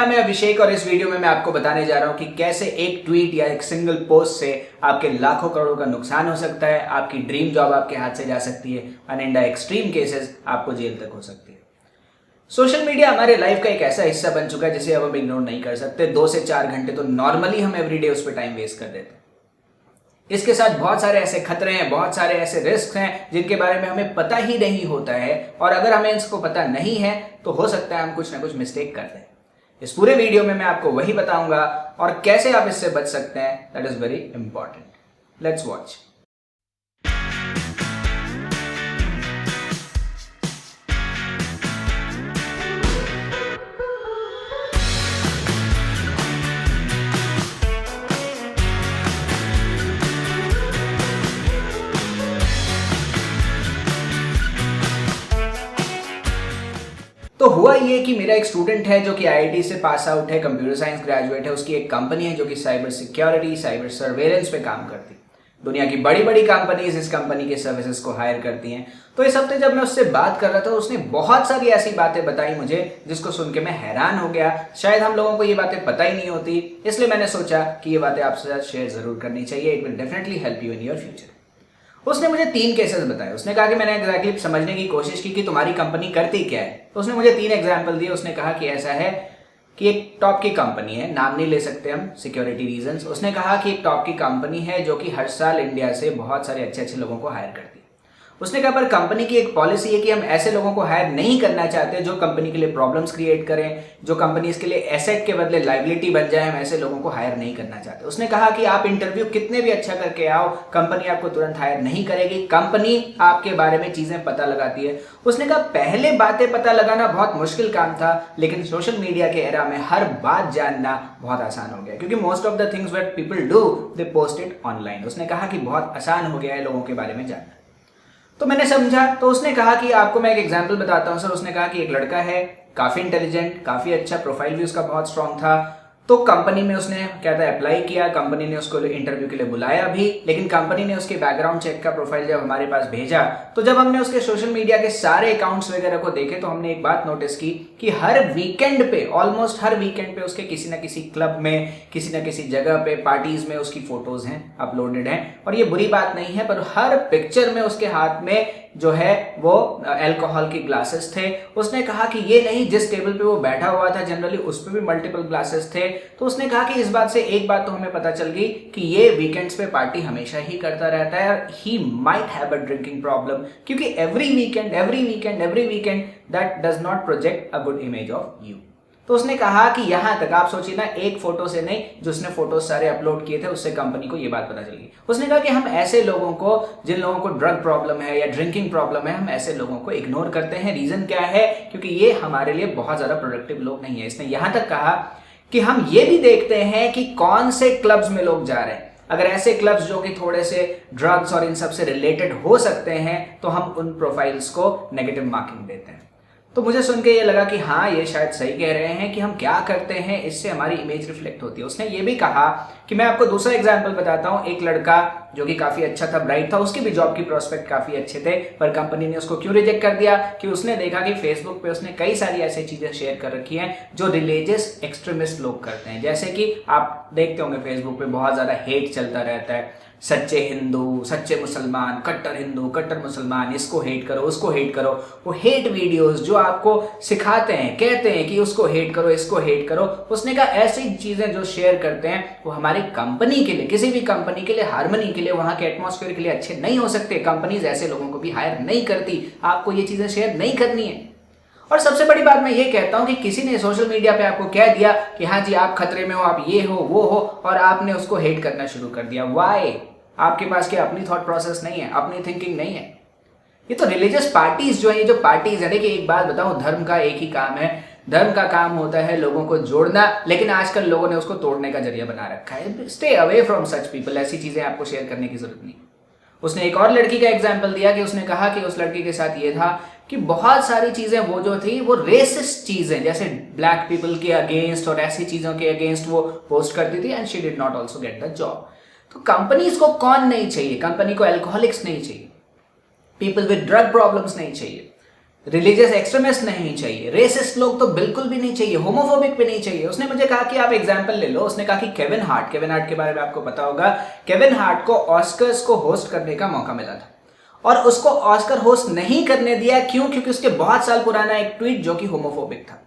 नाम है अभिषेक और इस वीडियो में मैं आपको बताने जा रहा हूं कि कैसे एक ट्वीट या एक सिंगल पोस्ट से आपके लाखों करोड़ों का नुकसान हो सकता है, आपकी ड्रीम जॉब आपके हाथ से जा सकती है और इन द एक्सट्रीम केसेस आपको जेल तक हो सकती है। सोशल मीडिया हमारे लाइफ का एक ऐसा हिस्सा बन चुका है जिसे अब हम इग्नोर नहीं कर सकते। 2 से 4 घंटे तो नॉर्मली हम एवरीडे उस पर टाइम वेस्ट कर देते हैं। इसके साथ बहुत सारे ऐसे खतरे हैं, बहुत सारे ऐसे रिस्क हैं जिनके बारे में हमें पता ही नहीं होता है और अगर हमें इसको पता नहीं है तो हो सकता है हम कुछ ना कुछ मिस्टेक कर दें। इस पूरे वीडियो में मैं आपको वही बताऊंगा और कैसे आप इससे बच सकते हैं। That is very important. Let's watch. तो हुआ ये कि मेरा एक स्टूडेंट है जो कि आईआईटी से पास आउट है, कंप्यूटर साइंस ग्रेजुएट है। उसकी एक कंपनी है जो कि साइबर सिक्योरिटी, साइबर सर्वेलेंस पे काम करती है। दुनिया की बड़ी बड़ी कंपनीज इस कंपनी के सर्विसेज को हायर करती हैं। तो इस हफ्ते जब मैं उससे बात कर रहा था उसने बहुत सारी ऐसी बातें बताई मुझे जिसको सुन के मैं हैरान हो गया। शायद हम लोगों को ये बातें पता ही नहीं होती, इसलिए मैंने सोचा कि ये बातें आपके साथ शेयर जरूर करनी चाहिए। It will definitely help you in your future. उसने मुझे 3 केसेस बताए। उसने कहा कि मैंने एग्जैक्टली समझने की कोशिश की कि तुम्हारी कंपनी करती क्या है। तो उसने मुझे 3 एग्जाम्पल दिए। उसने कहा कि ऐसा है कि एक टॉप की कंपनी है, नाम नहीं ले सकते हम सिक्योरिटी रीजंस। उसने कहा कि एक टॉप की कंपनी है जो कि हर साल इंडिया से बहुत सारे अच्छे अच्छे लोगों को हायर करती है। उसने कहा पर कंपनी की एक पॉलिसी है कि हम ऐसे लोगों को हायर नहीं करना चाहते जो कंपनी के लिए प्रॉब्लम्स क्रिएट करें, जो कंपनी इसके लिए एसेट के बदले लाइबिलिटी बन जाए। हम ऐसे लोगों को हायर नहीं करना चाहते। उसने कहा कि आप इंटरव्यू कितने भी अच्छा करके आओ, कंपनी आपको तुरंत हायर नहीं करेगी। कंपनी आपके बारे में चीजें पता लगाती है। उसने कहा पहले बातें पता लगाना बहुत मुश्किल काम था, लेकिन सोशल मीडिया के एरा में हर बात जानना बहुत आसान हो गया क्योंकि most of the things what people do they post it online. उसने कहा कि बहुत आसान हो गया है लोगों के बारे में जानना। तो मैंने समझा। तो उसने कहा कि आपको मैं एक एग्जांपल बताता हूं सर। उसने कहा कि एक लड़का है, काफी इंटेलिजेंट, काफी अच्छा, प्रोफाइल भी उसका बहुत स्ट्रांग था। तो कंपनी में उसने क्या था अप्लाई किया, कंपनी ने उसको इंटरव्यू के लिए बुलाया भी, लेकिन कंपनी ने उसके बैकग्राउंड चेक का प्रोफाइल जब हमारे पास भेजा तो जब हमने उसके सोशल मीडिया के सारे अकाउंट्स वगैरह को देखे तो हमने एक बात नोटिस की कि हर वीकेंड पे, ऑलमोस्ट हर वीकेंड पे उसके किसी ना किसी क्लब में, किसी ना किसी जगह पे, पार्टीज में उसकी फोटोज हैं, अपलोडेड हैं। और ये बुरी बात नहीं है, पर हर पिक्चर में उसके हाथ में जो है वो अल्कोहल की ग्लासेस थे। उसने कहा कि ये नहीं, जिस टेबल पे वो बैठा हुआ था जनरली उस पे भी मल्टीपल ग्लासेस थे। तो उसने कहा कि इस बात से एक बात तो हमें पता चल गई कि ये वीकेंड्स पे पार्टी हमेशा ही करता रहता है और he might have a drinking problem, क्योंकि every weekend that does not project a good image of you. तो उसने कहा कि यहां तक आप सोचिए ना, एक फोटो से नहीं, जो उसने फोटोज सारे अपलोड किए थे उससे कंपनी को ये बात पता चल गई। उसने कहा कि हम ऐसे लोगों को, जिन लोगों को ड्रग प्रॉब्लम है या ड्रिंकिंग प्रॉब्लम है, हम ऐसे लोगों को इग्नोर करते हैं। रीजन क्या है? क्योंकि ये हमारे लिए बहुत ज्यादा प्रोडक्टिव लोग नहीं है। इसने यहां तक कहा कि हम ये भी देखते हैं कि कौन से क्लब्स में लोग जा रहे हैं। अगर ऐसे क्लब्स जो कि थोड़े से ड्रग्स और इन सब से रिलेटेड हो सकते हैं तो हम उन प्रोफाइल्स को नेगेटिव मार्किंग देते हैं। तो मुझे सुन के ये लगा कि हाँ, ये शायद सही कह रहे हैं कि हम क्या करते हैं इससे हमारी इमेज रिफ्लेक्ट होती है। उसने ये भी कहा कि मैं आपको दूसरा एग्जांपल बताता हूँ। एक लड़का जो कि काफी अच्छा था, ब्राइट था, उसके भी जॉब की प्रोस्पेक्ट काफी अच्छे थे, पर कंपनी ने उसको क्यों रिजेक्ट कर दिया कि उसने देखा कि फेसबुक पे उसने कई सारी ऐसी चीजें शेयर कर रखी हैं जो रिलीजियस एक्सट्रीमिस्ट लोग करते हैं। जैसे कि आप देखते होंगे फेसबुक पे बहुत ज्यादा हेट चलता रहता है, सच्चे हिंदू, सच्चे मुसलमान, कट्टर हिंदू, कट्टर मुसलमान, इसको हेट करो, उसको हेट करो। वो हेट वीडियोस जो आपको सिखाते हैं, कहते हैं कि उसको हेट करो, इसको हेट करो। उसने कहा ऐसी चीजें जो शेयर करते हैं वो हमारी कंपनी के लिए, किसी भी कंपनी के लिए, हार्मनी के लिए, वहां के एटमॉस्फेयर के लिए अच्छे नहीं हो सकते। कंपनीज ऐसे लोगों को भी हायर नहीं करती। आपको ये चीजें शेयर नहीं करनी है। और सबसे बड़ी बात मैं ये कहता हूं कि किसी ने सोशल मीडिया पे आपको कह दिया कि हाँ जी आप खतरे में हो, आप ये हो, वो हो, और आपने उसको हेट करना शुरू कर दिया। वाई? आपके पास क्या अपनी थॉट प्रोसेस नहीं है, अपनी थिंकिंग नहीं है? ये तो रिलीजियस पार्टीज जो है, ये जो पार्टीज है, देखिए एक बात बताऊं, धर्म का एक ही काम है। धर्म का काम होता है लोगों को जोड़ना, लेकिन आजकल लोगों ने उसको तोड़ने का जरिया बना रखा है। Stay away from such people. ऐसी चीजें आपको शेयर करने की जरूरत नहीं। उसने एक और लड़की का एग्जाम्पल दिया कि उसने कहा कि उस लड़की के साथ ये था कि बहुत सारी चीजें वो जो थी वो रेसिस्ट चीजें, जैसे ब्लैक पीपल के अगेंस्ट और ऐसी चीजों के अगेंस्ट वो पोस्ट करती थी, and she did not also get the job. तो कंपनीज को कौन नहीं चाहिए? कंपनी को अल्कोहलिक्स नहीं चाहिए, पीपल विद ड्रग प्रॉब्लम्स नहीं चाहिए, रिलीजियस एक्सट्रीमिस्ट नहीं चाहिए, रेसिस्ट लोग तो बिल्कुल भी नहीं चाहिए, होमोफोबिक भी नहीं चाहिए। उसने मुझे कहा कि आप एग्जांपल ले लो, उसने कहा कि केविन हार्ट के बारे में आपको पता होगा, केविन हार्ट को ऑस्कर्स को होस्ट करने का मौका मिला था और उसको ऑस्कर होस्ट नहीं करने दिया। क्यों? क्योंकि उसके बहुत साल पुराना एक ट्वीट जो कि होमोफोबिक था।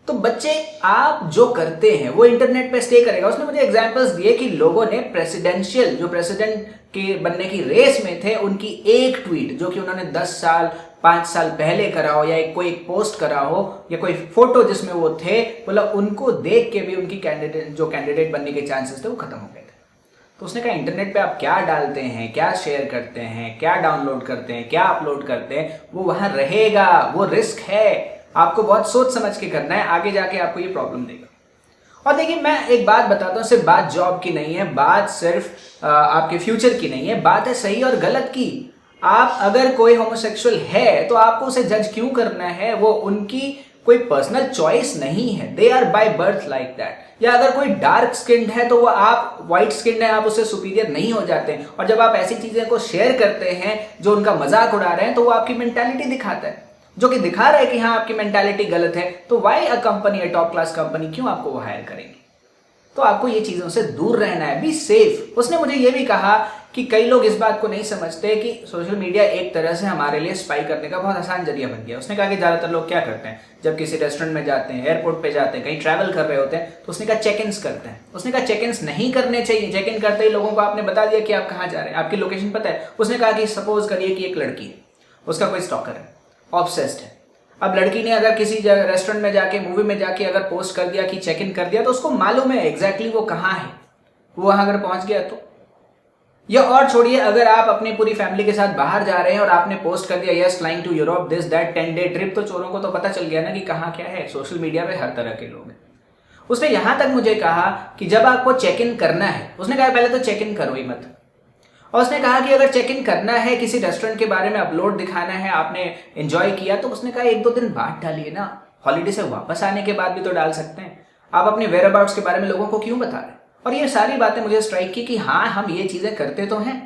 तो बच्चे, आप जो करते हैं वो इंटरनेट पे स्टे करेगा। उसने मुझे एग्जांपल्स दिए कि लोगों ने प्रेसिडेंशियल, जो प्रेसिडेंट के बनने की रेस में थे, उनकी एक ट्वीट जो कि उन्होंने 10 साल 5 साल पहले करा हो, या कोई पोस्ट करा हो, या कोई फोटो जिसमें वो थे, मतलब उनको देख के भी उनकी कैंडिडेट बनने के चांसेस थे वो खत्म हो गए थे। तो उसने कहा इंटरनेट पे आप क्या डालते हैं, क्या शेयर करते हैं, क्या डाउनलोड करते हैं, क्या अपलोड करते हैं, वो वहां रहेगा, वो रिस्क है। आपको बहुत सोच समझ के करना है, आगे जाके आपको ये प्रॉब्लम देगा। और देखिए, मैं एक बात बताता हूँ, सिर्फ बात जॉब की नहीं है, बात सिर्फ आपके फ्यूचर की नहीं है, बात है सही और गलत की। आप अगर कोई होमोसेक्सुअल है तो आपको उसे जज क्यों करना है? वो उनकी कोई पर्सनल चॉइस नहीं है, they are by birth like that. या अगर कोई डार्क स्किन्ड है तो वो आप व्हाइट स्किन्ड है, आप उससे सुपीरियर नहीं हो जाते। और जब आप ऐसी चीजें को शेयर करते हैं जो उनका मजाक उड़ा रहे हैं, तो वो आपकी मेंटालिटी दिखाता है, जो कि दिखा रहा है कि हाँ आपकी मेंटालिटी गलत है। तो why a company, a top class company क्यों आपको वो हायर करेंगे? तो आपको ये चीजों से दूर रहना है, बी सेफ। उसने मुझे ये भी कहा कि कई लोग इस बात को नहीं समझते कि सोशल मीडिया एक तरह से हमारे लिए स्पाई करने का बहुत आसान जरिया बन गया। उसने कहा कि ज्यादातर लोग क्या करते हैं, जब किसी रेस्टोरेंट में जाते हैं, एयरपोर्ट पे जाते हैं, कहीं ट्रैवल कर रहे होते हैं, तो उसने कहा चेक इन्स करते हैं। उसने कहा चेक इन्स नहीं करने चाहिए। चेक इन करते ही लोगों को आपने बता दिया कि आप कहाँ जा रहे हैं, आपकी लोकेशन पता है। उसने कहा कि सपोज करिए कि एक लड़की है, उसका कोई स्टॉकर है, ऑब्सेस्ड है। अब लड़की ने अगर किसी रेस्टोरेंट में जाके, मूवी में जाके अगर पोस्ट कर दिया कि चेक इन कर दिया, तो उसको मालूम है एग्जैक्टली वो कहाँ है, वो वहां अगर पहुंच गया तो। या और छोड़िए, अगर आप अपनी पूरी फैमिली के साथ बाहर जा रहे हैं और आपने पोस्ट कर दिया yes flying to Europe this that 10 day trip, तो चोरों को तो पता चल गया ना कि कहाँ क्या है। सोशल मीडिया पे हर तरह के लोग हैं। उसने यहां तक मुझे कहा कि जब आपको चेक इन करना है, उसने कहा पहले तो चेक इन करो ही मत। और उसने कहा कि अगर चेक इन करना है, किसी रेस्टोरेंट के बारे में अपलोड दिखाना है, आपने एंजॉय किया, तो उसने कहा 1-2 दिन बाद डालिए ना, हॉलीडे से वापस आने के बाद भी तो डाल सकते हैं। आप अपने वेयर अबाउट्स के बारे में लोगों को क्यों बता रहे हैं? और ये सारी बातें मुझे स्ट्राइक की कि हाँ, हम ये चीजें करते तो हैं।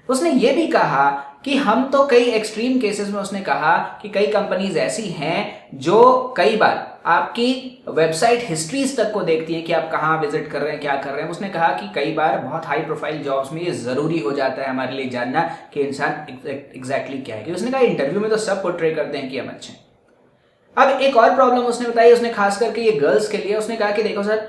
उसने ये भी कहा कि हम तो कई एक्सट्रीम केसेस में, उसने कहा कि कई कंपनीज ऐसी हैं जो कई बार आपकी वेबसाइट हिस्ट्रीज तक को देखती है कि आप कहाँ विजिट कर रहे हैं, क्या कर रहे हैं। उसने कहा कि कई बार बहुत हाई प्रोफाइल जॉब्स में ये जरूरी हो जाता है हमारे लिए जानना कि इंसान एग्जैक्टली क्या है। उसने कहा इंटरव्यू में तो सब पोर्ट्रे करते हैं कि हम अच्छे हैं। अब एक और प्रॉब्लम उसने बताई, उसने खास करके ये गर्ल्स के लिए। उसने कहा कि देखो सर,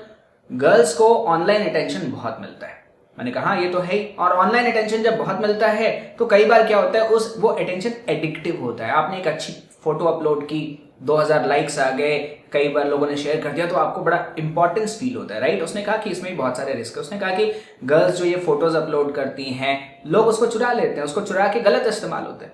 गर्ल्स को ऑनलाइन अटेंशन बहुत मिलता है। मैंने कहा ये तो है ही, और ऑनलाइन अटेंशन जब बहुत मिलता है तो कई बार क्या होता है, वो अटेंशन एडिक्टिव होता है। आपने एक अच्छी फोटो अपलोड की, 2000 लाइक्स आ गए, कई बार लोगों ने शेयर कर दिया, तो आपको बड़ा इंपॉर्टेंस फील होता है, राइट। उसने कहा कि इसमें भी बहुत सारे रिस्क है। उसने कहा कि गर्ल्स जो ये फोटोज अपलोड करती हैं, लोग उसको चुरा लेते हैं, उसको चुरा के गलत इस्तेमाल होता है।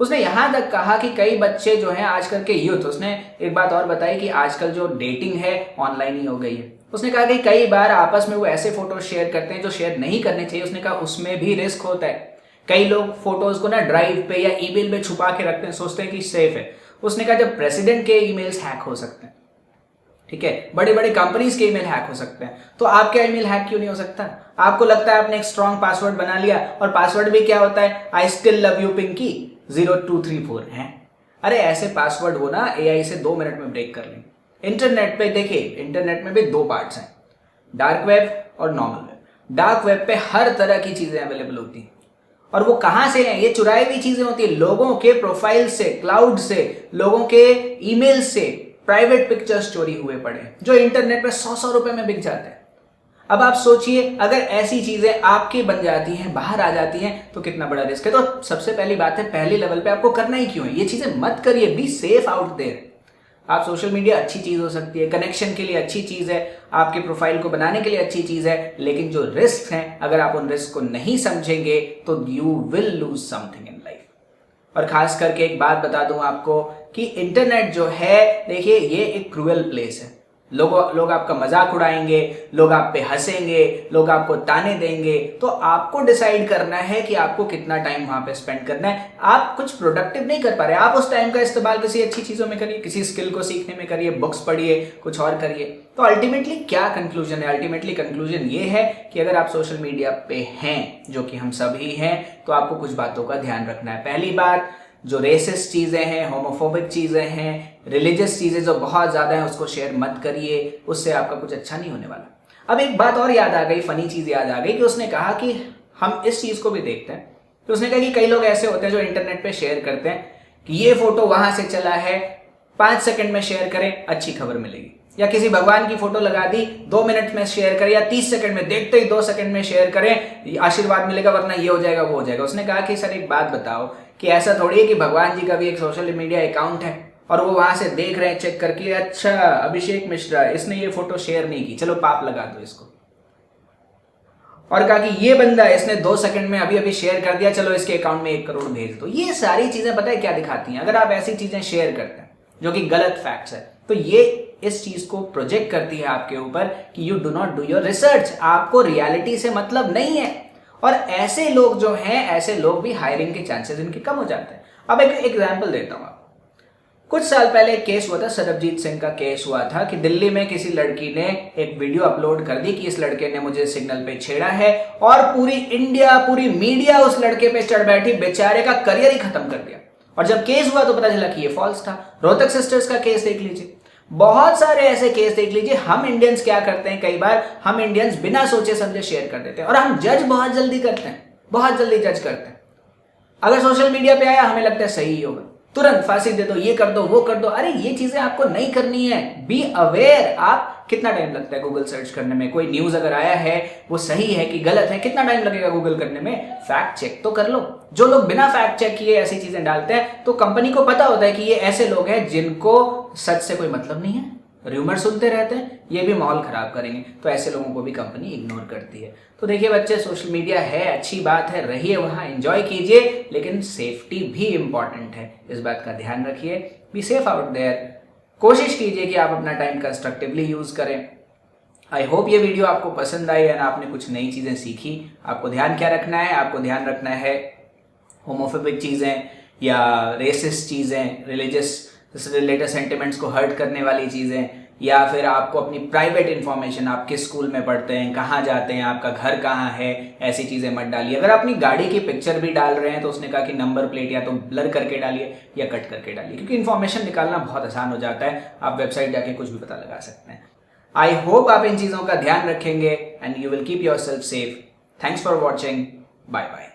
उसने यहां तक कहा कि कई बच्चे जो हैं आजकल के यूथ, उसने एक बात और बताई कि आजकल जो डेटिंग है ऑनलाइन ही हो गई है। उसने कहा कि कई बार आपस में वो ऐसे फोटो शेयर करते हैं जो शेयर नहीं करने चाहिए। उसने कहा उसमें भी रिस्क होता है। कई लोग फोटोज को ना ड्राइव पे या ईमेल पे छुपा के रखते हैं, सोचते हैं कि सेफ है। उसने कहा जब प्रेसिडेंट के ईमेल्स हैक हो सकते हैं, ठीक है, बड़े बड़े कंपनीज के ईमेल हैक हो सकते हैं, तो आपका ईमेल हैक क्यों नहीं हो सकता? आपको लगता है आपने एक स्ट्रॉन्ग पासवर्ड बना लिया, और पासवर्ड भी क्या होता है, I still love you Pinky 0234 है। अरे ऐसे पासवर्ड वो ना एआई से 2 मिनट में ब्रेक कर लेंगे। इंटरनेट पे देखिए, इंटरनेट में भी 2 पार्ट्स हैं, डार्क वेब और नॉर्मल वेब। डार्क वेब पे हर तरह की चीजें अवेलेबल होती हैं, और वो कहां से हैं? ये चुराई हुई चीजें होती है, लोगों के प्रोफाइल से, क्लाउड से, लोगों के ईमेल से प्राइवेट पिक्चर्स चोरी हुए पड़े जो इंटरनेट पे 100-100 रुपए में बिक जाते हैं। अब आप सोचिए, अगर ऐसी चीजें आपकी बन जाती हैं, बाहर आ जाती हैं, तो कितना बड़ा रिस्क है। तो सबसे पहली बात है, पहले लेवल पे आपको करना ही क्यों है? ये चीजें मत करिए, बी सेफ आउट देयर। आप सोशल मीडिया अच्छी चीज हो सकती है, कनेक्शन के लिए अच्छी चीज है, आपके प्रोफाइल को बनाने के लिए अच्छी चीज है, लेकिन जो रिस्क हैं, अगर आप उन रिस्क को नहीं समझेंगे तो you will lose something in life. और खास करके एक बात बता दूं आपको कि इंटरनेट जो है, देखिए ये एक क्रूएल प्लेस है। लोग आपका मजाक उड़ाएंगे, लोग आप पे हंसेंगे, लोग आपको ताने देंगे। तो आपको डिसाइड करना है कि आपको कितना टाइम वहां पे स्पेंड करना है। आप कुछ प्रोडक्टिव नहीं कर पा रहे, आप उस टाइम का इस्तेमाल किसी अच्छी चीजों में करिए, किसी स्किल को सीखने में करिए, बुक्स पढ़िए, कुछ और करिए। तो अल्टीमेटली क्या कंक्लूजन है? अल्टीमेटली कंक्लूजन ये है कि अगर आप सोशल मीडिया पे हैं, जो कि हम सभी हैं, तो आपको कुछ बातों का ध्यान रखना है। पहली बात, जो रेसिस्ट चीज़ें हैं, होमोफोबिक चीज़ें हैं, रिलीजियस चीज़ें जो बहुत ज़्यादा हैं, उसको शेयर मत करिए, उससे आपका कुछ अच्छा नहीं होने वाला। अब एक बात और याद आ गई, फनी चीज़ याद आ गई कि उसने कहा कि हम इस चीज़ को भी देखते हैं। तो उसने कहा कि कई लोग ऐसे होते हैं जो इंटरनेट पे शेयर करते हैं कि ये फोटो वहां से चला है, 5 सेकंड में शेयर करें, अच्छी खबर मिलेगी। या किसी भगवान की फोटो लगा दी, 2 मिनट में शेयर करें, या 30 सेकंड में, देखते ही 2 सेकंड में शेयर करें, आशीर्वाद मिलेगा, वरना ये हो जाएगा, वो हो जाएगा। उसने कहा कि सर एक बात बताओ कि ऐसा थोड़ी है कि भगवान जी का भी एक सोशल मीडिया अकाउंट है और वो वहां से देख रहे हैं, चेक करके, अच्छा अभिषेक मिश्रा इसने ये फोटो शेयर नहीं की, चलो पाप लगा दो इसको। और कहा कि ये बंदा इसने 2 सेकंड में अभी शेयर कर दिया, चलो इसके अकाउंट में 1 करोड़ भेज दो। ये सारी चीजें पता है क्या दिखाती हैं? अगर आप ऐसी चीजें शेयर करते हैं जो कि गलत फैक्ट्स है, तो ये इस चीज को प्रोजेक्ट करती है आपके ऊपर कि you do not do your research, आपको रियलिटी से मतलब नहीं है। और ऐसे लोग जो हैं, ऐसे लोग भी हायरिंग के चांसेस इनके कम हो जाते हैं। अब एक एग्जाम्पल देता हूं। कुछ साल पहले एक केस हुआ था, सरबजीत सिंह का केस हुआ था कि दिल्ली में किसी लड़की ने एक वीडियो अपलोड कर दी कि इस लड़के ने मुझे सिग्नल पे छेड़ा है, और पूरी इंडिया, पूरी मीडिया उस लड़के पे चढ़ बैठी, बेचारे का करियर ही खत्म कर दिया। और जब केस हुआ तो पता चला कि ये फॉल्स था। रोहतक सिस्टर्स का केस देख लीजिए, बहुत सारे ऐसे केस देख लीजिए। हम इंडियंस क्या करते हैं, कई बार हम इंडियंस बिना सोचे समझे शेयर कर देते हैं, और हम जज बहुत जल्दी करते हैं, बहुत जल्दी जज करते हैं। अगर सोशल मीडिया पे आया, हमें लगता है सही ही होगा, तुरंत फांसी दे दो, ये कर दो, वो कर दो। अरे ये चीजें आपको नहीं करनी है, बी अवेयर। आप कितना टाइम लगता है गूगल सर्च करने में? कोई न्यूज अगर आया है, वो सही है कि गलत है, कितना टाइम लगेगा गूगल करने में? फैक्ट चेक तो कर लो। जो लोग बिना फैक्ट चेक किए ऐसी चीजें डालते हैं, तो कंपनी को पता होता है कि ये ऐसे लोग हैं जिनको सच से कोई मतलब नहीं है, र्यूमर सुनते रहते हैं, ये भी माहौल खराब करेंगे। तो ऐसे लोगों को भी कंपनी इग्नोर करती है। तो देखिए बच्चे, सोशल मीडिया है, अच्छी बात है, रहिए वहां, एंजॉय कीजिए, लेकिन सेफ्टी भी इंपॉर्टेंट है, इस बात का ध्यान रखिए। Be safe out there. कोशिश कीजिए कि आप अपना टाइम कंस्ट्रक्टिवली यूज करें। आई होप ये वीडियो आपको पसंद आई और आपने कुछ नई चीजें सीखी। आपको ध्यान क्या रखना है? आपको ध्यान रखना है होमोफोबिक चीजें या रेसिस्ट चीजें, रिलीजियस रिलेटेड सेंटिमेंट्स को हर्ट करने वाली चीजें, या फिर आपको अपनी प्राइवेट इंफॉर्मेशन, आप किस स्कूल में पढ़ते हैं, कहाँ जाते हैं, आपका घर कहाँ है, ऐसी चीजें मत डालिए। अगर अपनी गाड़ी की पिक्चर भी डाल रहे हैं तो उसने कहा कि नंबर प्लेट या तो ब्लर करके डालिए या कट करके डालिए, क्योंकि इन्फॉर्मेशन निकालना बहुत आसान हो जाता है। आप वेबसाइट जाके कुछ भी पता लगा सकते हैं। आई होप आप इन चीजों का ध्यान रखेंगे and you will keep yourself safe. Thanks for watching. Bye bye.